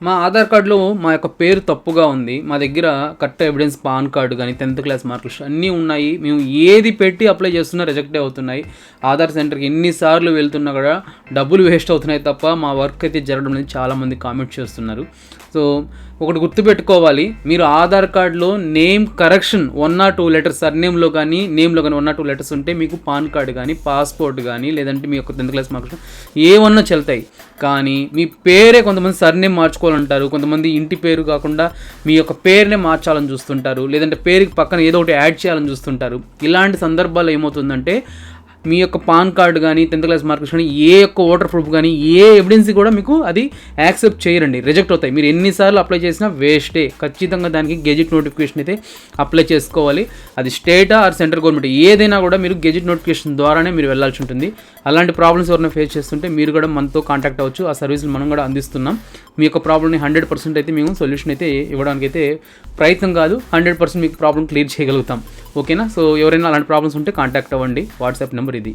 మా ఆధార్ కార్డులో మా యొక్క పేరు తప్పుగా ఉంది. మా దగ్గర కరెక్ట్ ఎవిడెన్స్ పాన్ కార్డు గానీ, 10th క్లాస్ మార్క్ లిస్ట్ అన్నీ ఉన్నాయి. మేము ఏది పెట్టి అప్లై చేస్తున్నా రిజెక్టే అవుతున్నాయి. ఆధార్ సెంటర్‌కి ఎన్ని సార్లు వెళ్తున్నా కూడా డబ్బులు వేస్ట్ అవుతున్నాయి తప్ప మా వర్క్ అయితే జరగడం లేదు. చాలామంది కామెంట్ చేస్తున్నారు. సో ఒకటి గుర్తుపెట్టుకోవాలి, మీరు ఆధార్ కార్డులో నేమ్ కరెక్షన్ 1 or 2 లెటర్స్ సర్నేమ్‌లో కానీ, నేమ్‌లో కానీ 1 or 2 లెటర్స్ ఉంటే మీకు పాన్ కార్డు కానీ, పాస్‌పోర్ట్ కానీ, లేదంటే మీ యొక్క 10th క్లాస్ మార్క్ లిస్ట్ ఏమన్నా చెల్తాయి. కానీ మీ పేరే కొంతమంది సర్నేమ్ మార్చుకోవాలంటారు. కొంతమంది ఇంటి పేరు కాకుండా మీ యొక్క పేరునే మార్చాలని చూస్తుంటారు. లేదంటే పేరుకి పక్కన ఏదో ఒకటి యాడ్ చేయాలని చూస్తుంటారు. ఇలాంటి సందర్భాల్లో ఏమవుతుందంటే మీ యొక్క పాన్ కార్డు కానీ, 10th క్లాస్ మార్క్స్ కానీ, ఏ యొక్క ఓటర్ ప్రూఫ్ కానీ, ఏ ఎవిడెన్స్ కూడా మీకు అది యాక్సెప్ట్ చేయరండి, రిజెక్ట్ అవుతాయి. మీరు ఎన్నిసార్లు అప్లై చేసినా వేస్టే. ఖచ్చితంగా దానికి గెజిట్ నోటిఫికేషన్ అయితే అప్లై చేసుకోవాలి. అది స్టేటా ఆర్ సెంట్రల్ గవర్నమెంట్ ఏదైనా కూడా మీరు గెజిట్ నోటిఫికేషన్ ద్వారానే మీరు వెళ్ళాల్సి ఉంటుంది. అలాంటి ప్రాబ్లమ్స్ ఎవరైనా ఫేస్ చేస్తుంటే మీరు కూడా మనతో కాంటాక్ట్ అవ్వచ్చు. ఆ సర్వీసులు మనం కూడా అందిస్తున్నాం. మీ యొక్క ప్రాబ్లమ్ని 100% అయితే మేము సొల్యూషన్ అయితే ఇవ్వడానికి అయితే ప్రయత్నం కాదు, 100% మీకు ప్రాబ్లం క్లియర్ చేయగలుగుతాం. ఓకేనా? సో ఎవరైనా అలాంటి ప్రాబ్లమ్స్ ఉంటే కాంటాక్ట్ అవ్వండి. వాట్సాప్ నెంబర్ ఇది.